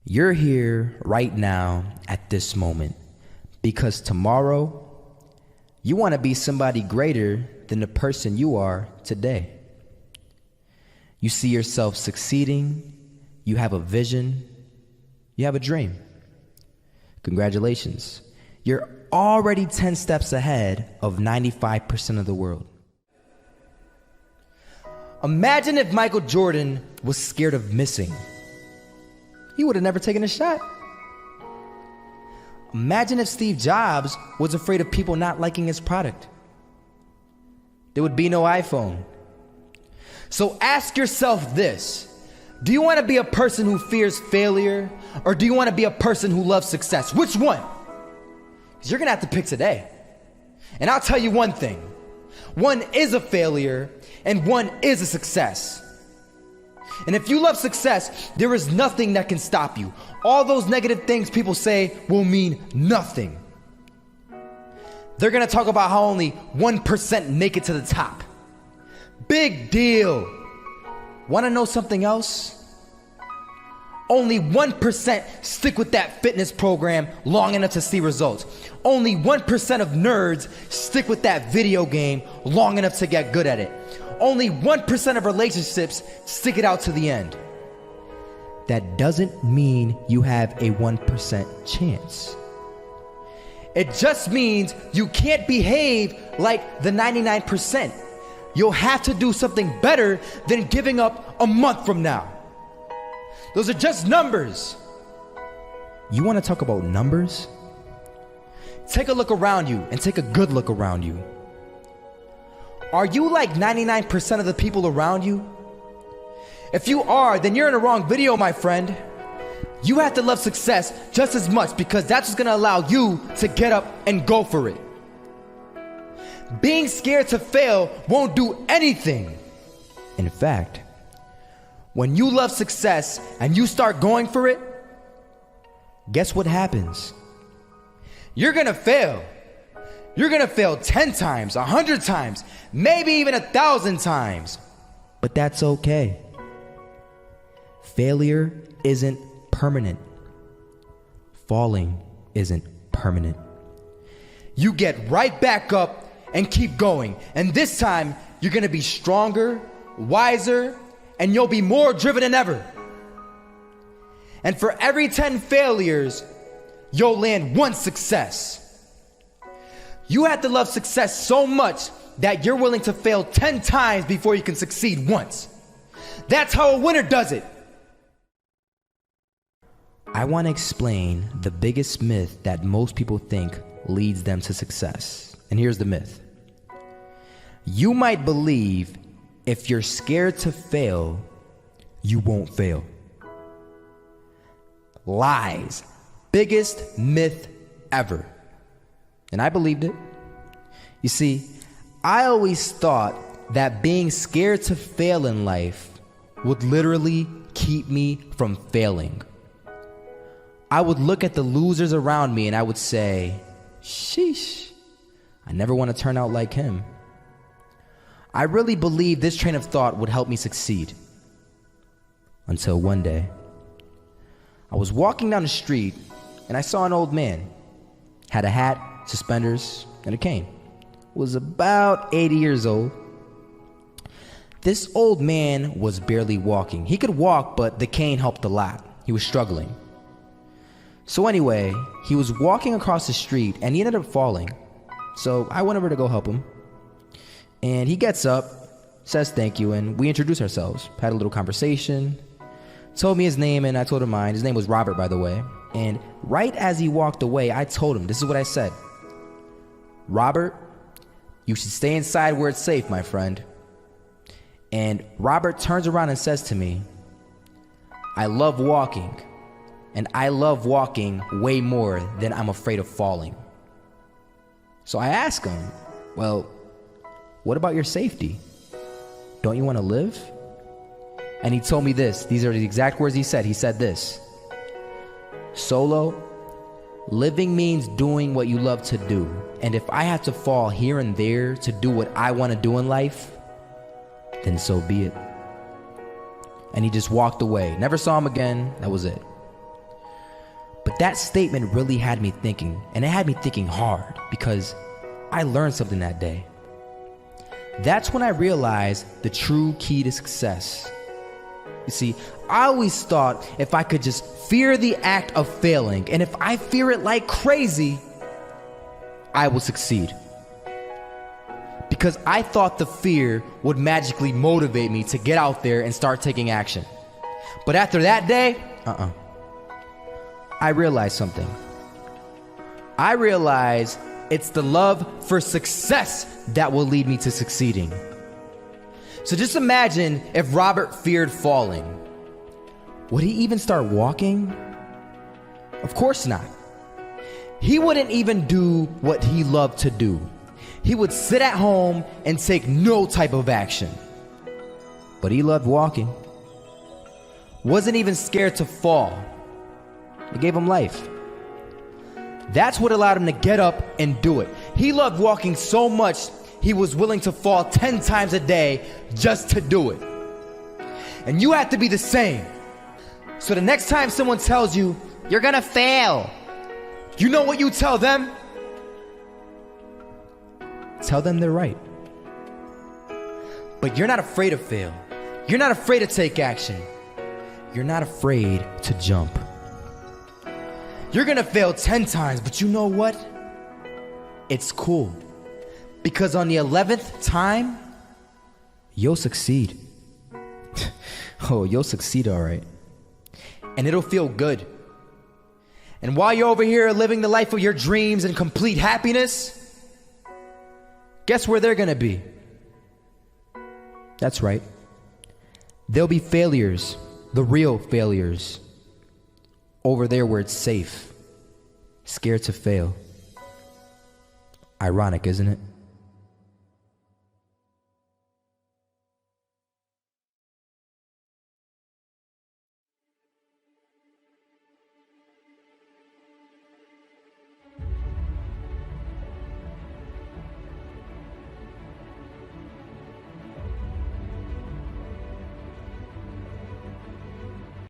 You're here right now at this moment because tomorrow you want to be somebody greater than the person you are today. You see yourself succeeding, you have a vision, you have a dream. Congratulations. You're already 10 steps ahead of 95% of the world. Imagine if Michael Jordan was scared of missing. He would have never taken a shot. Imagine if Steve Jobs was afraid of people not liking his product. There would be no iPhone. So ask yourself this: do you want to be a person who fears failure, or do you want to be a person who loves success? Which one? Because you're going to have to pick today. And I'll tell you one thing: one is a failure and one is a success. And if you love success, there is nothing that can stop you. All those negative things people say will mean nothing. They're gonna talk about how only 1% make it to the top. Big deal. Wanna know something else? Only 1% stick with that fitness program long enough to see results. Only 1% of nerds stick with that video game long enough to get good at it. Only 1% of relationships stick it out to the end. That doesn't mean you have a 1% chance. It just means you can't behave like the 99%. You'll have to do something better than giving up a month from now. Those are just numbers. You want to talk about numbers? Take a look around you and take a good look around you. Are you like 99% of the people around you? If you are, then you're in the wrong video, my friend. You have to love success just as much because that's what's going to allow you to get up and go for it. Being scared to fail won't do anything. In fact, when you love success and you start going for it, guess what happens? You're going to fail. You're gonna fail 10 times, 100 times, maybe even 1,000 times. But that's okay. Failure isn't permanent. Falling isn't permanent. You get right back up and keep going. And this time, you're gonna be stronger, wiser, and you'll be more driven than ever. And for every 10 failures, you'll land one success. You have to love success so much that you're willing to fail 10 times before you can succeed once. That's how a winner does it. I want to explain the biggest myth that most people think leads them to success. And here's the myth. You might believe if you're scared to fail, you won't fail. Lies. Biggest myth ever. And I believed it. You see, I always thought that being scared to fail in life would literally keep me from failing. I would look at the losers around me and I would say, sheesh, I never want to turn out like him. I really believed this train of thought would help me succeed. Until one day, I was walking down the street and I saw an old man. Had a hat, suspenders, and a cane. Was about 80 years old. This old man was barely walking. He could walk, but the cane helped a lot. He was struggling. So anyway, he was walking across the street and he ended up falling. So I went over to go help him. And he gets up, says thank you, and we introduced ourselves. Had a little conversation. Told me his name and I told him mine. His name was Robert, by the way. And right as he walked away, I told him, this is what I said. Robert, you should stay inside where it's safe, my friend. And Robert turns around and says to me, I love walking, and I love walking way more than I'm afraid of falling. So I asked him, well, what about your safety? Don't you want to live? And he told me this. These are the exact words he said. He said this: Solo, living means doing what you love to do. And if I have to fall here and there to do what I want to do in life, then so be it. And he just walked away. Never saw him again. That was it. But that statement really had me thinking, and it had me thinking hard, because I learned something that day. That's when I realized the true key to success. You see, I always thought if I could just fear the act of failing, and if I fear it like crazy, I will succeed. Because I thought the fear would magically motivate me to get out there and start taking action. But after that day, I realized something. I realized it's the love for success that will lead me to succeeding. So just imagine if Robert feared falling. Would he even start walking? Of course not. He wouldn't even do what he loved to do. He would sit at home and take no type of action. But he loved walking. Wasn't even scared to fall. It gave him life. That's what allowed him to get up and do it. He loved walking so much, he was willing to fall 10 times a day just to do it. And you have to be the same. So the next time someone tells you, you're gonna fail, you know what you tell them? Tell them they're right. But you're not afraid to fail. You're not afraid to take action. You're not afraid to jump. You're gonna fail 10 times, but you know what? It's cool. Because on the 11th time, you'll succeed. Oh, you'll succeed, all right. And it'll feel good. And while you're over here living the life of your dreams and complete happiness, guess where they're gonna be? That's right. They'll be failures, the real failures. Over there where it's safe, scared to fail. Ironic, isn't it?